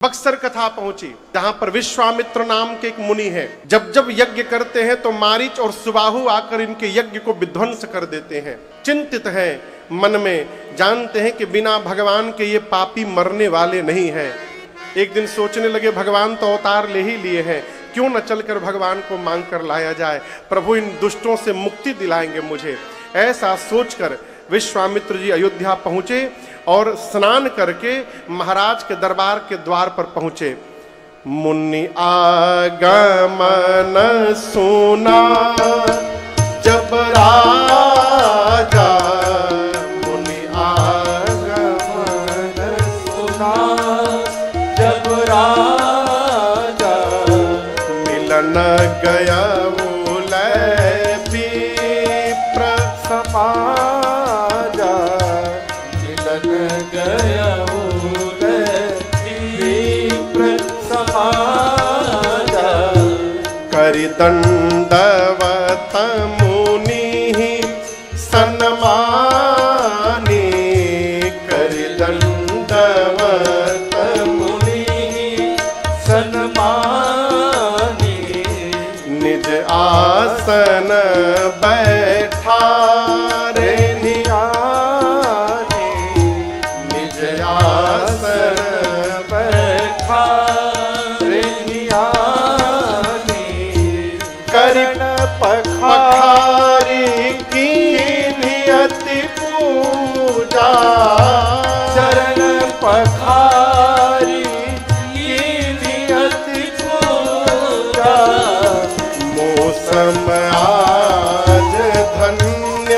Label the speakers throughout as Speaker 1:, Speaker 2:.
Speaker 1: बक्सर कथा पहुंची, जहां पर विश्वामित्र नाम के एक मुनि हैं। जब जब यज्ञ करते हैं तो मारीच और सुबाहु आकर इनके यज्ञ को विध्वंस कर देते हैं। चिंतित हैं मन में, जानते हैं कि बिना भगवान के ये पापी मरने वाले नहीं हैं। एक दिन सोचने लगे भगवान तो अवतार ले ही लिए हैं, क्यों न चलकर भगवान को मांग कर लाया जाए, प्रभु इन दुष्टों से मुक्ति दिलाएंगे मुझे। ऐसा सोचकर विश्वामित्र जी अयोध्या पहुंचे और स्नान करके महाराज के दरबार के द्वार पर पहुंचे। मुनि आगमन सुना जब राजा, मुनि आगमन सुना जब राजा, मिलन गया दंडवत मुनि सन्मानी, कर दंडवत मुनि सन्मानी, निज आसन बैठा रे नियानी, निज आसन बैठा रे नियानी, करण पखारी की नियति पूजा, चरण पखारी की नियति पूजा, मौसम आज धन्य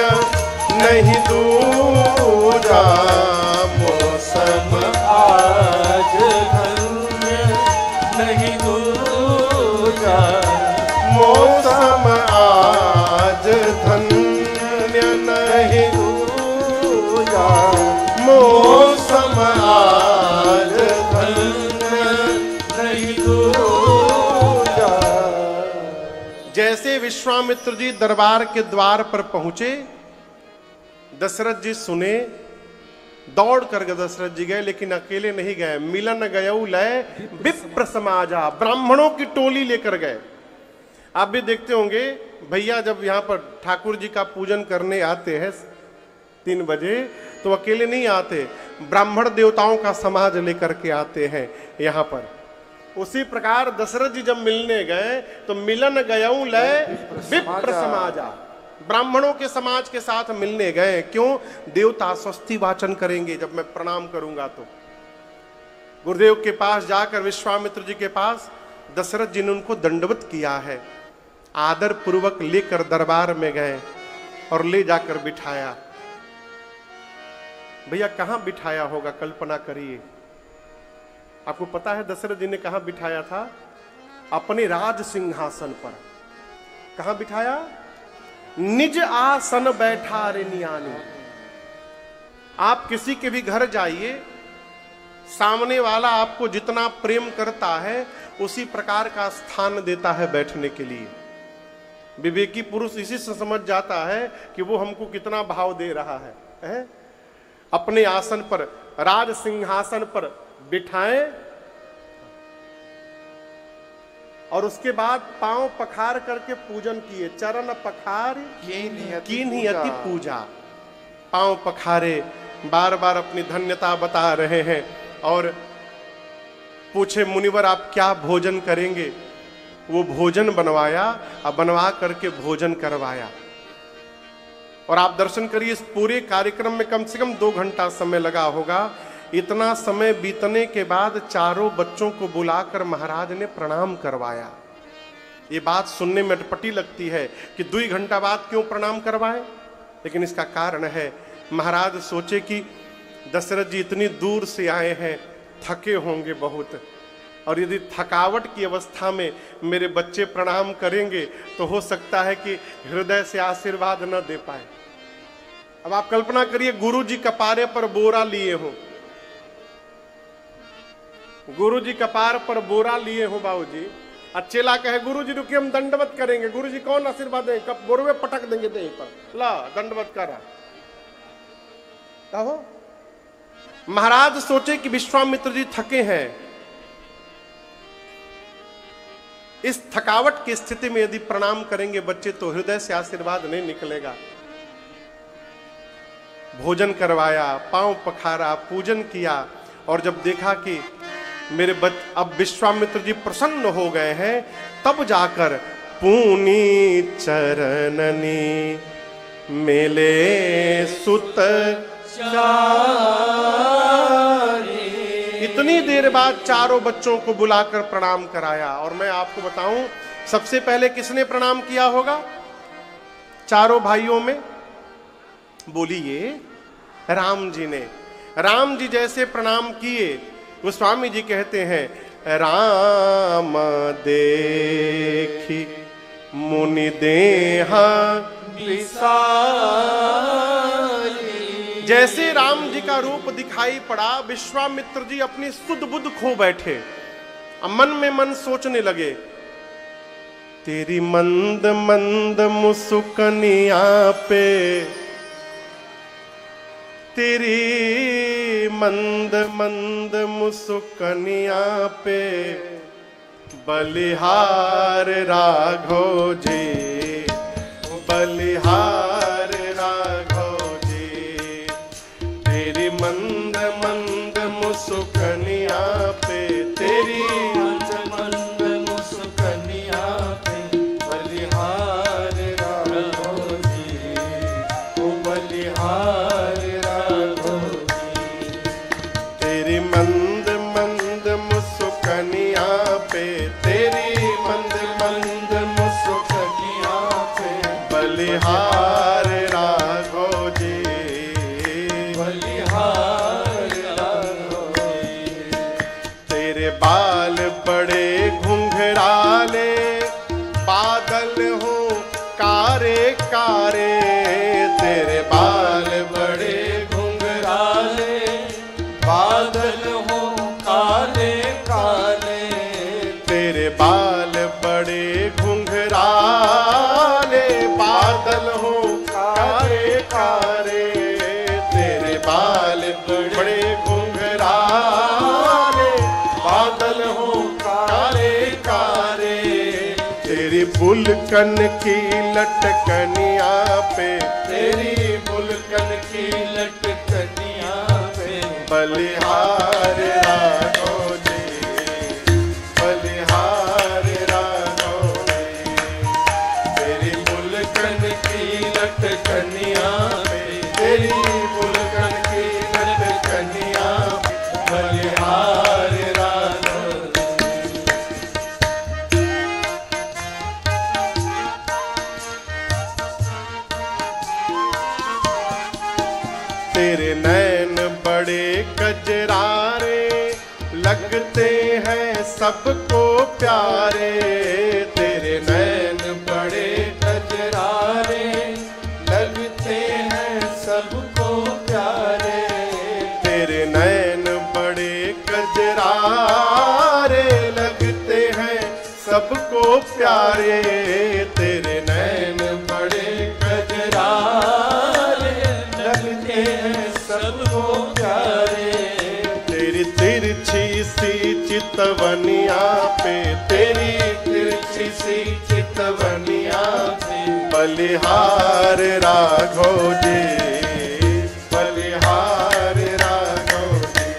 Speaker 1: नहीं दूजा, मौसम आज धन्य नहीं दूजा, मौसम आज धन्य नहीं दूजा, मौसम आज धन्य नहीं दूजा। जैसे विश्वामित्र जी दरबार के द्वार पर पहुंचे, दशरथ जी सुने, दौड़ कर दशरथ जी गए, लेकिन अकेले नहीं गए। मिलन गयऊ लय विप्र समाजा, ब्राह्मणों की टोली लेकर गए। आप भी देखते होंगे भैया जब यहाँ पर ठाकुर जी का पूजन करने आते हैं 3 बजे, तो अकेले नहीं आते, ब्राह्मण देवताओं का समाज लेकर के आते हैं यहाँ पर। उसी प्रकार दशरथ जी जब मिलने गए तो मिलन गयऊ लय विप्र समाजा, ब्राह्मणों के समाज के साथ मिलने गए। क्यों? देवता स्वस्ति वाचन करेंगे जब मैं प्रणाम करूंगा तो। गुरुदेव के पास जाकर विश्वामित्र जी के पास दशरथ जी ने उनको दंडवत किया है, आदर पूर्वक लेकर दरबार में गए और ले जाकर बिठाया। भैया कहां बिठाया होगा, कल्पना करिए। आपको पता है दशरथ जी ने कहां बिठाया था? अपने राज सिंहासन पर। कहां बिठाया? निज आसन बैठा रे नियानी। आप किसी के भी घर जाइए, सामने वाला आपको जितना प्रेम करता है उसी प्रकार का स्थान देता है बैठने के लिए। विवेकी पुरुष इसी से समझ जाता है कि वो हमको कितना भाव दे रहा है? अपने आसन पर, राज सिंहासन पर बिठाएं और उसके बाद पांव पखार करके पूजन किए। चरण पखार की नियति पूजा, पांव पखारे, बार बार अपनी धन्यता बता रहे हैं। और पूछे मुनिवर आप क्या भोजन करेंगे? वो भोजन बनवाया और बनवा करके भोजन करवाया। और आप दर्शन करिए, इस पूरे कार्यक्रम में कम से कम 2 घंटा समय लगा होगा। इतना समय बीतने के बाद चारों बच्चों को बुलाकर महाराज ने प्रणाम करवाया। ये बात सुनने में अटपटी लगती है कि 2 घंटा बाद क्यों प्रणाम करवाए, लेकिन इसका कारण है महाराज सोचे कि दशरथ जी इतनी दूर से आए हैं, थके होंगे बहुत, और यदि थकावट की अवस्था में मेरे बच्चे प्रणाम करेंगे तो हो सकता है कि हृदय से आशीर्वाद न दे पाए। अब आप कल्पना करिए गुरु जी कपारे पर बोरा लिए हो, गुरु जी कपार पर बोरा लिए हो बाबूजी, चेला कहे गुरु जी रुकिए हम दंडवत करेंगे, गुरु जी कौन आशीर्वाद देंगे, कब बोरवे पटक देंगे देह पर, ला दंडवत करा। कहो महाराज सोचे कि विश्वामित्र जी थके हैं, इस थकावट की स्थिति में यदि प्रणाम करेंगे बच्चे तो हृदय से आशीर्वाद नहीं निकलेगा। भोजन करवाया, पांव पखारा, पूजन किया और जब देखा कि मेरे अब विश्वामित्र जी प्रसन्न हो गए हैं, तब जाकर पूनी चरणनी मेले सुत इतनी देर बाद चारों बच्चों को बुलाकर प्रणाम कराया। और मैं आपको बताऊं, सबसे पहले किसने प्रणाम किया होगा चारों भाइयों में? बोलिए, राम जी ने। राम जी जैसे प्रणाम किए, गोस्वामी जी कहते हैं, राम देखी मुनि देहा जैसे राम जी का रूप दिखाई पड़ा, विश्वामित्र जी अपनी सुध बुध खो बैठे। अब मन में मन सोचने लगे, तेरी मंद मंद मुस्कनिया पे, तेरी मंद मंद मुस्कनिया पे बलिहार राघव जी, बलिहार राघव जी, तेरी मंद मंद मुस्कनिया पे, तेरी मंद मंद मुस्कनिया पे बलिहार राघव जी, ओ बलिहार राघव जी, तेरी मंद मंद मुस्कनिया पे, तेरी मंद मंद मुस्कनिया पे बलिहार राघव जी, बलिहार राघव जी, तेरे बाल बड़े घुंघराले, बादल हो कारे कारे, तेरे बाल बड़े घुंघराले, बादल हो काले काले, तेरे बाल बड़े घुंघराले, बादल हो कारे कारे, तेरे बाल बड़े घुंघराले, बादल हो कारे कारे, तेरी बुलकन की लटकनिया पे, तेरी बुलकन की लटकनिया पे बलिहार राघव जी, बलिहार राघव जी, तेरी बुलकन की लटकनिया पे, तेरी बुलकन की लटकनिया पे बलिहार राघव जी। तेरे नैन बड़े कजरारे, लगते हैं सबको प्यारे, तेरे नैन बड़े कजरारे, लगते हैं सबको प्यारे, तेरे नैन बड़े कजरारे, लगते हैं सबको प्यारे, तेरे नैन बड़े कजरारे, लगते हैं सबको प्यारे, तेरी तिरछी सी चितवनिया पे, तेरी तिरछी सी चितवनिया पे बलिहार राघव जी, बलिहार राघव जी,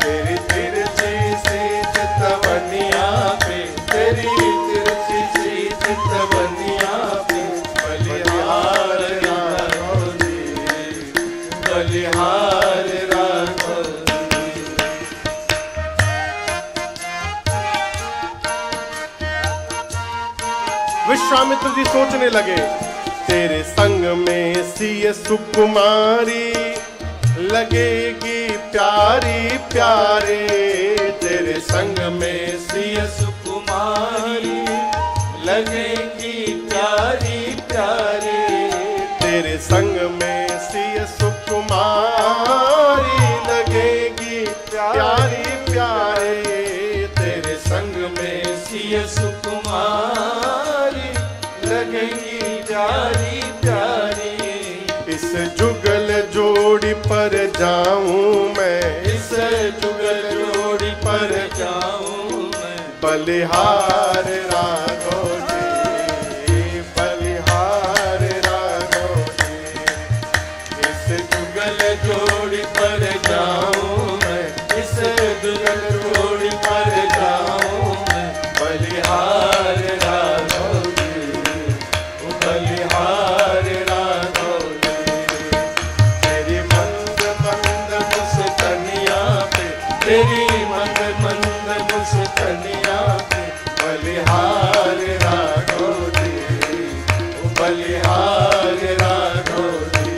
Speaker 1: तेरी तिरछी सी चितवनिया पे, तेरी तिरछी सी चितवनिया पे बलिहार राघव जी, बलिहार राघव जी। विश्वामित्र जी सोचने लगे, तेरे संग में सिय सुकुमारी, लगेगी प्यारी प्यारे, तेरे संग में सिय सुकुमारी, लगेगी प्यारी प्यारे, तेरे संग में सिय सुकुमारी, लगेगी प्यारी प्यारे, तेरे संग में सिय सुकुमारी, लगेगी प्यारी प्यारी, इस जुगल जोड़ी पर जाऊं मैं, इस जुगल जोड़ी पर जाऊं मैं, बलिहार राघव जी, बलिहार राघव जी। इस जुगल जोड़ी पर जाऊं मैं, इस जुगल जोड़ी पर जाऊं मैं, बलिहार राघव जी, बलिहार राघव जी। तेरी मंद मंद मुस्कानिया पे, तेरी मंद मंद मुस्कानिया पे, बलिहार राघव जी, बलिहार राघव जी,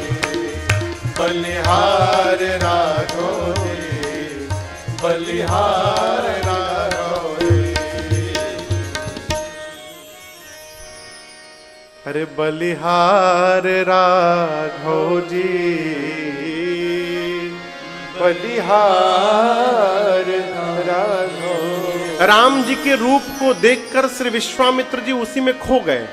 Speaker 1: बलिहार राघव जी, बलिहार राघव जी। अरे बलिहार राघव जी, बलिहार राघव। राम जी के रूप को देखकर श्री विश्वामित्र जी उसी में खो गए।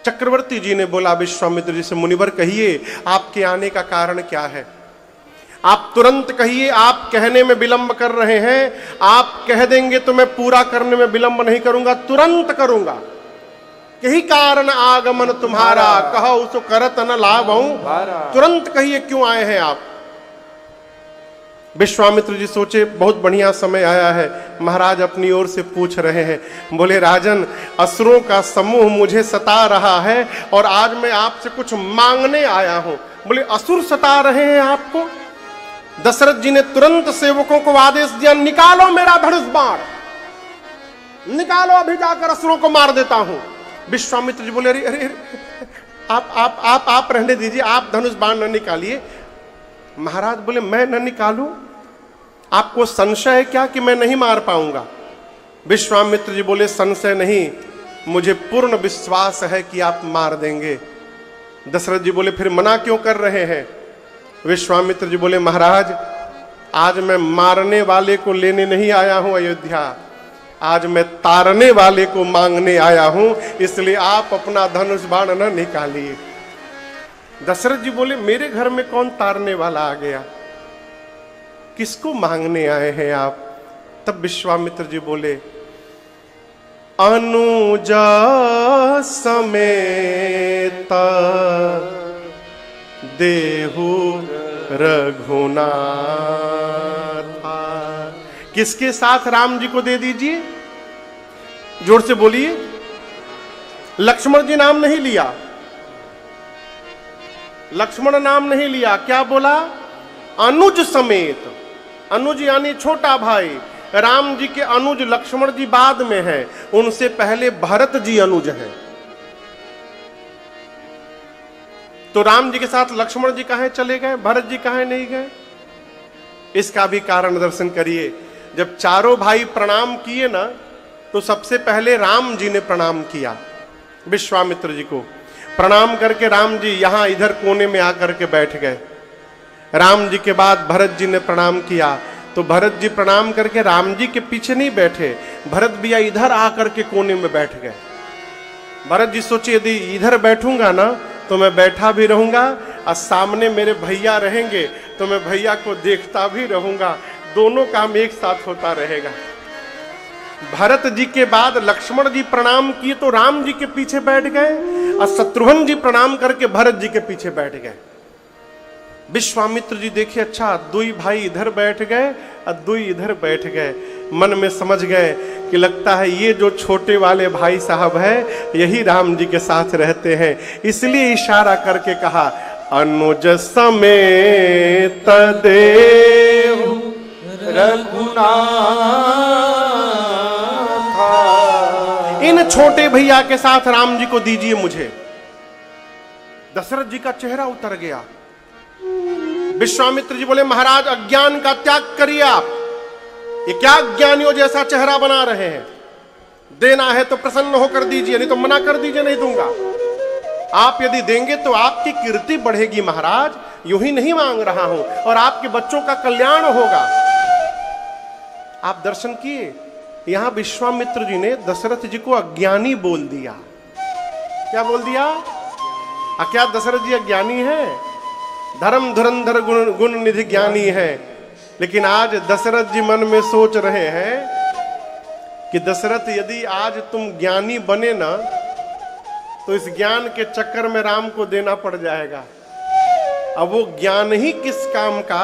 Speaker 1: चक्रवर्ती जी ने बोला विश्वामित्र जी से, मुनिवर कहिए आपके आने का कारण क्या है? आप तुरंत कहिए, आप कहने में विलंब कर रहे हैं। आप कह देंगे तो मैं पूरा करने में विलंब नहीं करूंगा, तुरंत करूंगा। यही कारण आगमन तुम्हारा, कहो उसको करत न लाभऊं। तुरंत कहिए क्यों आए हैं आप? विश्वामित्र जी सोचे बहुत बढ़िया समय आया है, महाराज अपनी ओर से पूछ रहे हैं। बोले राजन, असुरों का समूह मुझे सता रहा है और आज मैं आपसे कुछ मांगने आया हूं। बोले असुर सता रहे हैं आपको? दशरथ जी ने तुरंत सेवकों को आदेश दिया, निकालो मेरा धनुष बाण, निकालो, अभी जाकर असुरों को मार देता हूं। विश्वामित्र जी बोले अरे अरे आप रहने दीजिए, आप धनुष बाण न निकालिए। महाराज बोले मैं न निकालूं? आपको संशय है क्या कि मैं नहीं मार पाऊंगा? विश्वामित्र जी बोले संशय नहीं, मुझे पूर्ण विश्वास है कि आप मार देंगे। दशरथ जी बोले फिर मना क्यों कर रहे हैं? विश्वामित्र जी बोले महाराज, आज मैं मारने वाले को लेने नहीं आया हूं अयोध्या, आज मैं तारने वाले को मांगने आया हूं, इसलिए आप अपना धनुष बाण न निकालिए। दशरथ जी बोले मेरे घर में कौन तारने वाला आ गया, किसको मांगने आए हैं आप? तब विश्वामित्र जी बोले अनुजा समेत देहु रघुनाथ। किसके साथ? राम जी को दे दीजिए। जोर से बोलिए। लक्ष्मण जी नाम नहीं लिया, लक्ष्मण नाम नहीं लिया, क्या बोला? अनुज समेत। अनुज यानी छोटा भाई। राम जी के अनुज लक्ष्मण जी बाद में हैं, उनसे पहले भरत जी अनुज हैं। तो राम जी के साथ लक्ष्मण जी कहां चले गए, भरत जी कहां नहीं गए? इसका भी कारण दर्शन करिए। जब चारों भाई प्रणाम किए ना, तो सबसे पहले राम जी ने प्रणाम किया विश्वामित्र जी को। प्रणाम करके राम जी यहां इधर कोने में आकर के बैठ गए। राम जी के बाद भरत जी ने प्रणाम किया, तो भरत जी प्रणाम करके राम जी के पीछे नहीं बैठे, भरत भैया इधर आकर के कोने में बैठ गए। भरत जी सोचे यदि इधर बैठूंगा ना तो मैं बैठा भी रहूंगा और सामने मेरे भैया रहेंगे तो मैं भैया को देखता भी रहूंगा, दोनों काम एक साथ होता रहेगा। भरत जी के बाद लक्ष्मण जी प्रणाम किए तो राम जी के पीछे बैठ गए और शत्रुघ्न जी प्रणाम करके भरत जी के पीछे बैठ गए। विश्वामित्र जी देखे अच्छा दुई भाई इधर बैठ गए और दुई इधर बैठ गए। मन में समझ गए कि लगता है ये जो छोटे वाले भाई साहब है यही राम जी के साथ रहते हैं, इसलिए इशारा करके कहा अनुज समेत देहु रघुनाथ। इन छोटे भैया के साथ राम जी को दीजिए मुझे। दशरथ जी का चेहरा उतर गया। विश्वामित्र जी बोले महाराज अज्ञान का त्याग करिए आप, ये क्या ज्ञानियों जैसा चेहरा बना रहे हैं? देना है तो प्रसन्न होकर दीजिए, नहीं तो मना कर दीजिए, नहीं दूंगा। आप यदि देंगे तो आपकी कीर्ति बढ़ेगी महाराज, यूं ही नहीं मांग रहा हूं, और आपके बच्चों का कल्याण होगा। आप दर्शन किए, यहां विश्वामित्र जी ने दशरथ जी को अज्ञानी बोल दिया। क्या बोल दिया? क्या दशरथ जी अज्ञानी है? धर्म धुरंधर गुण निधि ज्ञानी है। लेकिन आज दशरथ जी मन में सोच रहे हैं कि दशरथ यदि आज तुम ज्ञानी बने ना तो इस ज्ञान के चक्कर में राम को देना पड़ जाएगा। अब वो ज्ञान ही किस काम का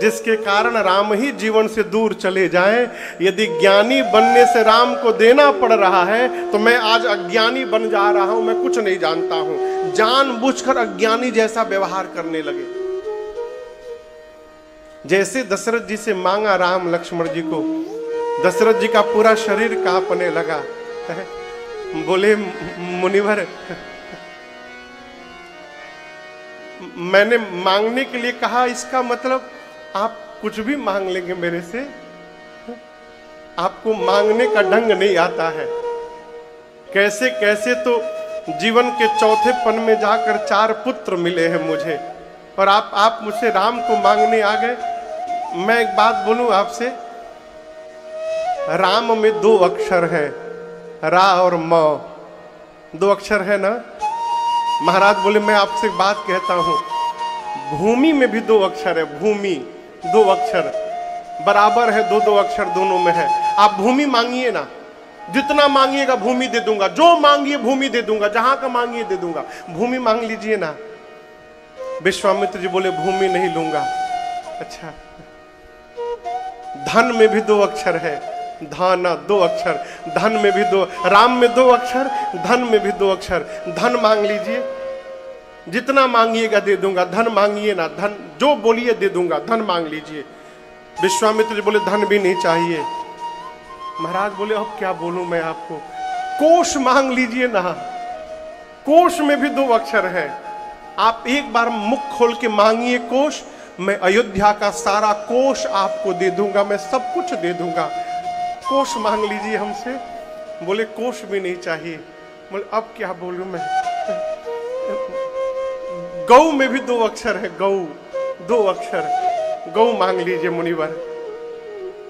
Speaker 1: जिसके कारण राम ही जीवन से दूर चले जाएं। यदि ज्ञानी बनने से राम को देना पड़ रहा है तो मैं आज अज्ञानी बन जा रहा हूं, मैं कुछ नहीं जानता हूं, जानबूझकर अज्ञानी जैसा व्यवहार करने लगे। जैसे दशरथ जी से मांगा राम लक्ष्मण जी को, दशरथ जी का पूरा शरीर कांपने लगा। बोले मुनिवर मैंने मांगने के लिए कहा, इसका मतलब आप कुछ भी मांग लेंगे मेरे से? आपको मांगने का ढंग नहीं आता है। कैसे कैसे तो जीवन के चौथे पन में जाकर 4 पुत्र मिले हैं मुझे, और आप मुझसे राम को मांगने आ गए। मैं एक बात बोलूं आपसे, राम में 2 अक्षर है, रा और म, 2 अक्षर है ना। महाराज बोले मैं आपसे एक बात कहता हूं, भूमि में भी 2 अक्षर है, भूमि 2 अक्षर बराबर है, 2 अक्षर दोनों में है। आप भूमि मांगिए ना, जितना मांगिएगा भूमि दे दूंगा, जो मांगिए भूमि दे दूंगा, जहां का मांगिए दे दूंगा। भूमि मांग लीजिए ना। विश्वामित्र जी बोले भूमि नहीं लूंगा। अच्छा, धन में भी 2 अक्षर है, धन 2 अक्षर, धन में भी 2, राम में 2 अक्षर, धन में भी 2 अक्षर। धन मांग लीजिए, जितना मांगिएगा दे दूंगा। धन मांगिए ना, धन जो बोलिए दे दूंगा, धन मांग लीजिए। विश्वामित्र जी बोले धन भी नहीं चाहिए। महाराज बोले अब क्या बोलूं मैं आपको, कोश मांग लीजिए ना, कोश में भी 2 अक्षर है। आप एक बार मुख खोल के मांगिए कोश, मैं अयोध्या का सारा कोश आपको दे दूंगा, मैं सब कुछ दे दूंगा। कोश मांग लीजिए हमसे। बोले कोश भी नहीं चाहिए। बोले अब क्या बोलूं मैं। गौ में भी 2 अक्षर है, गौ 2 अक्षर, गौ मांग लीजिए मुनिवर,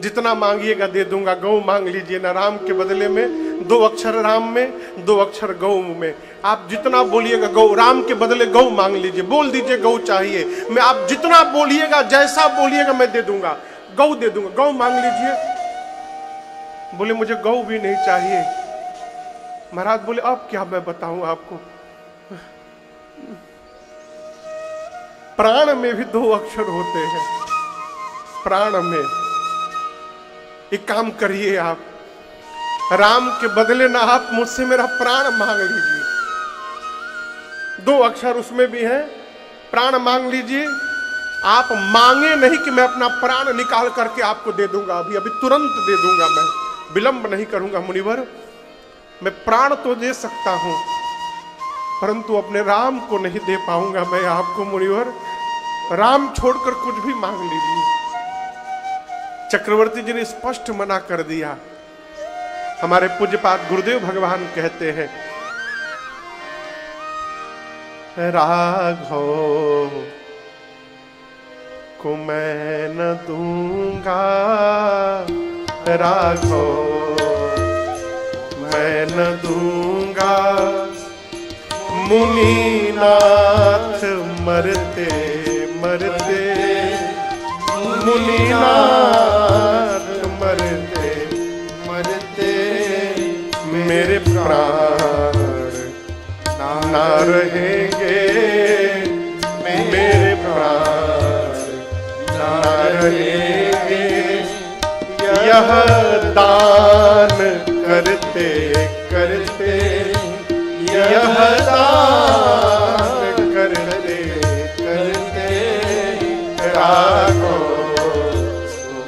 Speaker 1: जितना मांगिएगा दे दूंगा। गौ मांग लीजिए ना, राम के बदले में 2 अक्षर राम में, 2 अक्षर गौ में। आप जितना बोलिएगा गौ, राम के बदले गौ मांग लीजिए, बोल दीजिए गौ चाहिए। मैं आप जितना बोलिएगा, जैसा बोलिएगा मैं दे दूंगा, गौ दे दूंगा। गौ मांग लीजिए। बोले मुझे गौ भी नहीं चाहिए। महाराज बोले अब क्या मैं बताऊं आपको, प्राण में भी 2 अक्षर होते हैं, प्राण में। एक काम करिए आप, राम के बदले ना आप मुझसे मेरा प्राण मांग लीजिए। 2 अक्षर उसमें भी हैं, प्राण मांग लीजिए। आप मांगे नहीं कि मैं अपना प्राण निकाल करके आपको दे दूंगा, अभी अभी तुरंत दे दूंगा, मैं विलंब नहीं करूंगा मुनिवर। मैं प्राण तो दे सकता हूं परंतु अपने राम को नहीं दे पाऊंगा मैं आपको मुनिवर। राम छोड़कर कुछ भी मांग लीजिए। चक्रवर्ती जी ने स्पष्ट मना कर दिया। हमारे पूज्यपाद गुरुदेव भगवान कहते हैं, राघव को मैं न दूंगा, राघव मैं न दूंगा, मुनीनाथ मरते मरते, मुनीनाथ मरते मरते, मेरे प्राण ना रहेंगे, मेरे प्राण ना रहेंगे। यह दान करते करते, यह दान करते करते, राघव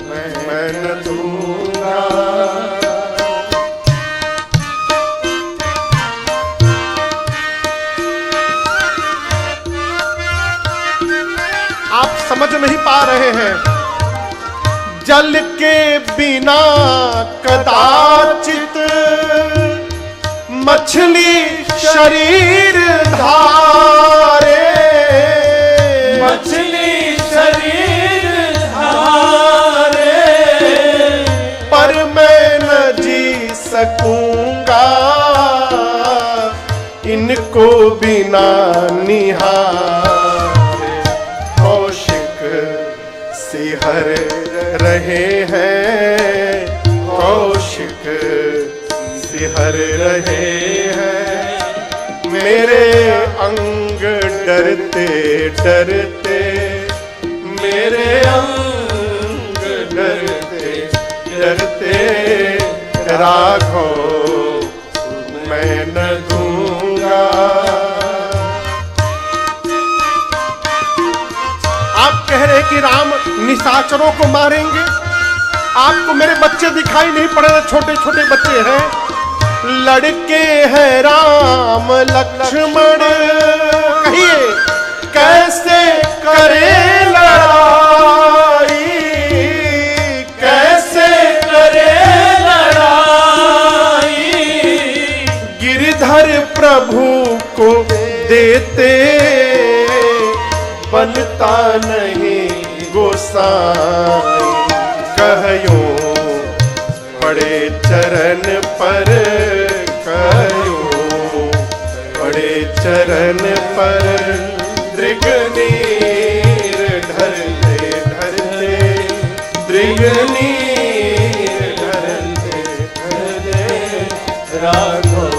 Speaker 1: मैं न दूंगा। आप समझ नहीं पा रहे हैं, जल के बिना कदाचित मछली शरीर धारे, मछली शरीर धारे, पर मैं न जी सकूंगा इनको बिना निहारे। कौशिक सिहर रहे हैं, कौशिक कर रहे हैं मेरे अंग डरते डरते, मेरे अंग डरते डरते। राघव मैं न दूंगा। आप कह रहे कि राम निशाचरों को मारेंगे, आपको मेरे बच्चे दिखाई नहीं पड़ रहे? छोटे छोटे बच्चे हैं, लड़के हैं राम लक्ष्मण। कहिए कैसे करे लड़ाई, कैसे करे लड़ाई। गिरधर प्रभु को देते बनता नहीं गोसाई। कहयो पड़े चरण पर, कहयो पड़े चरण पर। दृगनीर ढरते ढरते, दृगनीर ढरते ढरते। राघव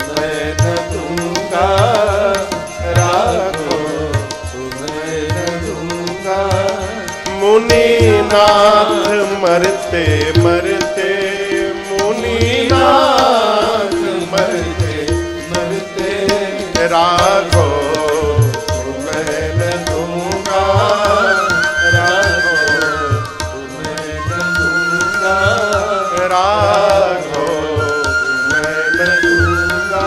Speaker 1: मैं न दूंगा, राघव मैं न दूंगा। मुनिनाथ मरते मरते, मुनिनाथ मरते मरते। राघव मैं न दूंगा, राघव मैं न दूंगा, राघव मैं न दूंगा।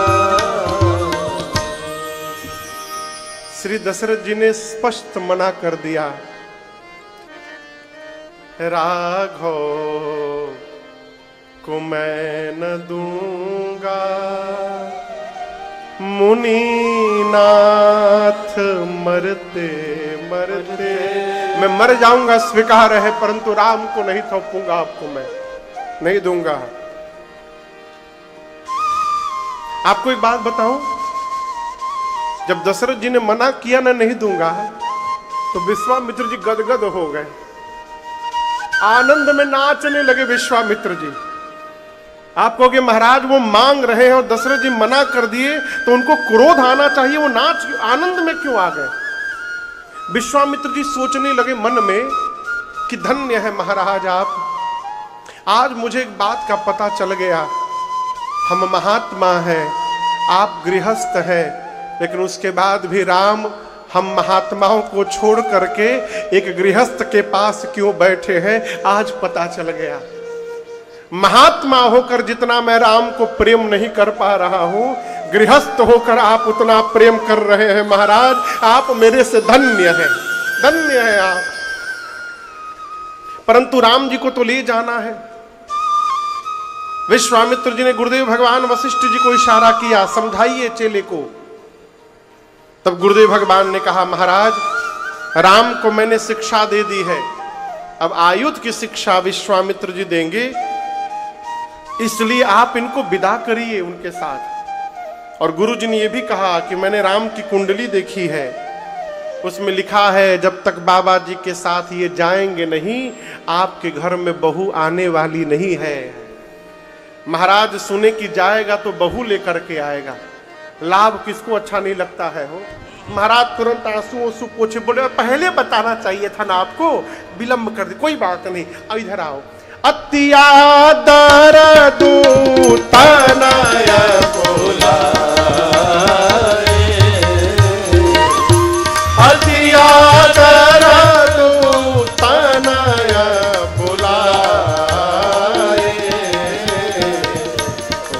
Speaker 1: श्री दशरथ जी ने स्पष्ट मना कर दिया, राघव को मैं न दूंगा। मुनिनाथ मरते मरते, मैं मर जाऊंगा स्वीकार है, परंतु राम को नहीं थोपूंगा, आपको मैं नहीं दूंगा। आपको एक बात बताऊं, जब दशरथ जी ने मना किया ना नहीं दूंगा, तो विश्वामित्र जी गदगद हो गए, आनंद में नाचने लगे विश्वामित्र जी। आप कहोगे महाराज वो मांग रहे हैं और दशरथ जी मना कर दिए, तो उनको क्रोध आना चाहिए, वो नाच आनंद में क्यों आ गए? विश्वामित्र जी सोचने लगे मन में कि धन्य है महाराज आप, आज मुझे एक बात का पता चल गया, हम महात्मा हैं, आप गृहस्थ हैं, लेकिन उसके बाद भी राम हम महात्माओं को छोड़ करके एक गृहस्थ के पास क्यों बैठे हैं, आज पता चल गया। महात्मा होकर जितना मैं राम को प्रेम नहीं कर पा रहा हूं, गृहस्थ होकर आप उतना प्रेम कर रहे हैं महाराज, आप मेरे से धन्य हैं, धन्य हैं आप। परंतु राम जी को तो ले जाना है। विश्वामित्र जी ने गुरुदेव भगवान वशिष्ठ जी को इशारा किया, समझाइए चेले को। तब गुरुदेव भगवान ने कहा, महाराज राम को मैंने शिक्षा दे दी है, अब आयुध की शिक्षा विश्वामित्र जी देंगे, इसलिए आप इनको विदा करिए उनके साथ। और गुरु जी ने यह भी कहा कि मैंने राम की कुंडली देखी है, उसमें लिखा है जब तक बाबा जी के साथ ये जाएंगे नहीं, आपके घर में बहू आने वाली नहीं है। महाराज सुने कि जाएगा तो बहू लेकर के आएगा, लाभ किसको अच्छा नहीं लगता है हो। महाराज तुरंत आंसू पोछे, बोले पहले बताना चाहिए था ना आपको, विलंब कर दी, कोई बात नहीं, अब इधर आओ। अत्यादर दूतनय बुलाए, अत्यादर दूतनय बुलाए।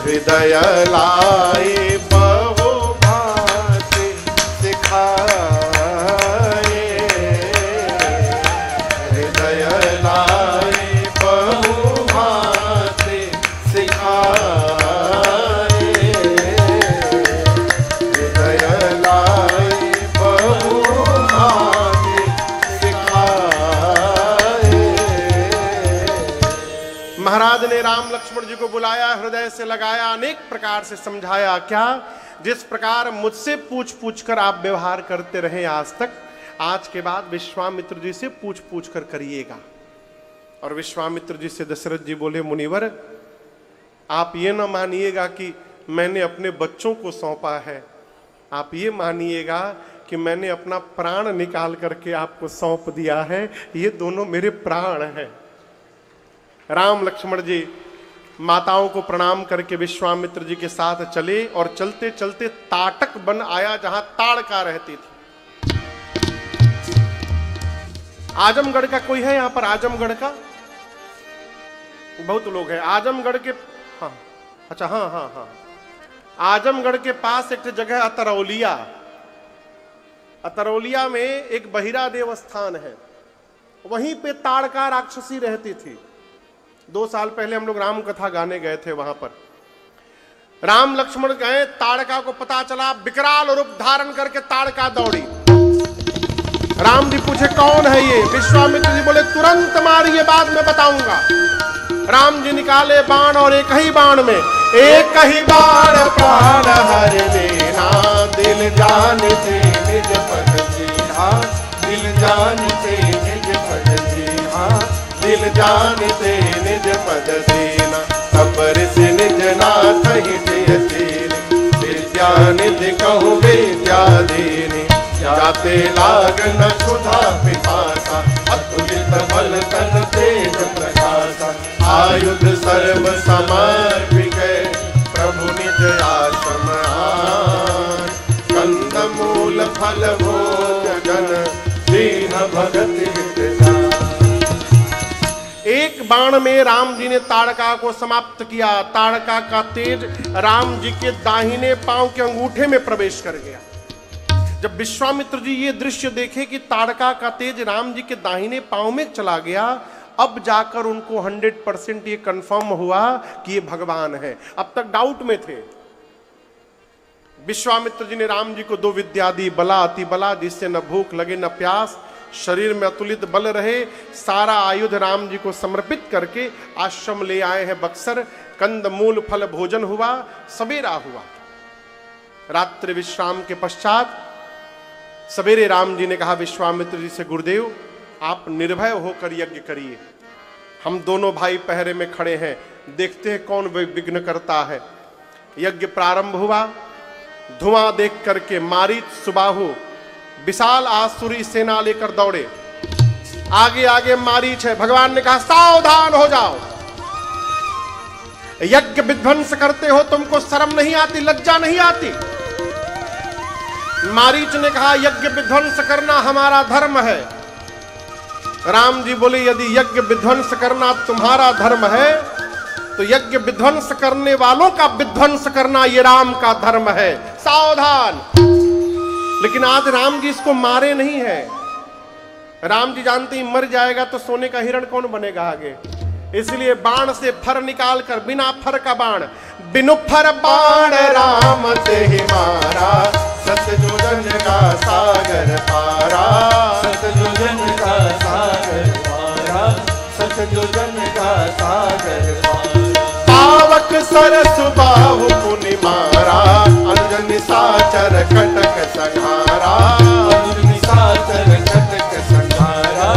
Speaker 1: हृदय लाई बहु भांति सिखाए, हृदय लाई बहु भांति सिखाए, हृदय लाई बहु भांति सिखाए। महाराज ने राम लक्ष्मण जी को बुलाया, हृदय से लगाया, अनेक प्रकार से समझाया। क्या? जिस प्रकार मुझसे पूछ पूछ कर आप व्यवहार करते रहे आज तक, आज के बाद विश्वामित्र जी से पूछ पूछ कर करिएगा। और विश्वामित्र जी से दशरथ जी बोले, मुनिवर आप ये ना मानिएगा कि मैंने अपने बच्चों को सौंपा है, आप ये मानिएगा कि मैंने अपना प्राण निकाल करके आपको सौंप दिया है। ये दोनों मेरे प्राण हैं। राम लक्ष्मण जी माताओं को प्रणाम करके विश्वामित्र जी के साथ चले और चलते चलते ताटक वन आया जहां ताड़का रहती थी। आजमगढ़ का कोई है यहां पर? आजमगढ़ का बहुत लोग हैं। आजमगढ़ के हाँ अच्छा हाँ आजमगढ़ के पास एक जगह अतरौलिया, अतरौलिया में एक बहिरा देव स्थान है, वहीं पे ताड़का राक्षसी रहती थी। 2 साल पहले हम लोग राम कथा गाने गए थे वहां पर। राम लक्ष्मण गए, ताड़का को पता चला, विकराल रूप धारण करके ताड़का दौड़ी। राम जी पूछे कौन है ये? विश्वामित्र जी बोले तुरंत मारिए, बाद में बताऊंगा। राम जी निकाले बाण और एक ही बाण में, एक ही बाण प्राण हर देना, दिल जान से निज पद सीना, दिल जान से निज पद सीना, दिल जान से निज पद सीना, सबर से निज नाथ ही जयशील, विद्या निधि कहूँ विद्या देनी, जाते लागन क्षुधा पिपासा, अतुलित बल तन तेज प्रकाशा, आयुध सर्व समर्पित प्रभु निज आश्रम आन, कंद मूल फल भोजन दीन भगत हित जान। एक बाण में राम जी ने ताड़का को समाप्त किया। ताड़का का तेज राम जी के दाहिने पांव के अंगूठे में प्रवेश कर गया। जब विश्वामित्र जी ये दृश्य देखे कि ताड़का का तेज राम जी के दाहिने पांव में चला गया, अब जाकर उनको 100% ये कंफर्म हुआ कि ये भगवान है। अब तक डाउट में थे। विश्वामित्र जी ने राम जी को 2 विद्या दी, बला अति बला, जिससे न भूख लगे न प्यास, शरीर में अतुलित बल रहे। सारा आयुध राम जी को समर्पित करके आश्रम ले आए हैं बक्सर। कंद मूल फल भोजन हुआ, सवेरा हुआ। रात्रि विश्राम के पश्चात सवेरे राम जी ने कहा विश्वामित्र जी से, गुरुदेव आप निर्भय होकर यज्ञ करिए, हम दोनों भाई पहरे में खड़े हैं, देखते हैं कौन विघ्न करता है। यज्ञ प्रारंभ हुआ। धुआं देख करके मारीच सुबाहु विशाल आसुरी सेना लेकर दौड़े। आगे आगे मारीच है। भगवान ने कहा सावधान हो जाओ, यज्ञ विध्वंस करते हो, तुमको शर्म नहीं आती, लज्जा नहीं आती? मारीच ने कहा यज्ञ विध्वंस करना हमारा धर्म है। राम जी बोले यदि यज्ञ विध्वंस करना तुम्हारा धर्म है तो यज्ञ विध्वंस करने वालों का विध्वंस करना ये राम का धर्म है, सावधान। लेकिन आज राम जी इसको मारे नहीं है। राम जी जानते ही मर जाएगा तो सोने का हिरण कौन बनेगा आगे, इसलिए बाण से फर निकाल कर, बिना फर का बाण, बिनु फर बाण राम से ही मारा, सतयुजन का सागर पारा, सतयुजन का सागर पारा, सतयुजन का सागर पारा। पावक सरस बाहु पुनि मारा, अनुज निशाचर कटक संहारा, अनुज निशाचर कटक संहारा,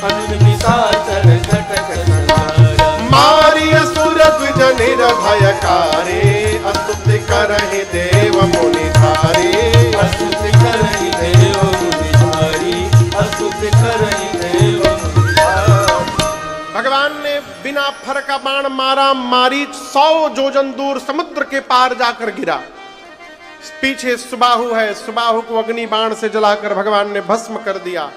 Speaker 1: अनुज निशाचर कटक संहारा। मारिय सुर द्विज निर्भयकारी, अस्तुति करहि देव मुनि धारी, अस्तुति करहि देव मुनि धारी, अस्तुति करहि देव मुनि धारी। भगवान ने बिना फर का बाण मारा। मारीच 100 जोजन दूर समुद्र के पार जाकर गिरा। पीछे सुबाहु है, सुबाहु को अग्नि बाण से जलाकर भगवान ने भस्म कर दिया।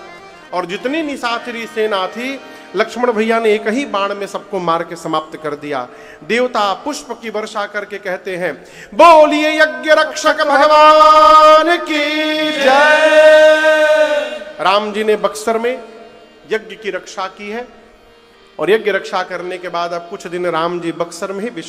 Speaker 1: और जितनी निशाचरी सेना थी, लक्ष्मण भैया ने एक ही बाण में सबको मार के समाप्त कर दिया। देवता पुष्प की वर्षा करके कहते हैं बोलिए यज्ञ रक्षक भगवान की जय। राम जी ने बक्सर में यज्ञ की रक्षा की है और यज्ञ रक्षा करने के बाद अब कुछ दिन राम जी बक्सर में ही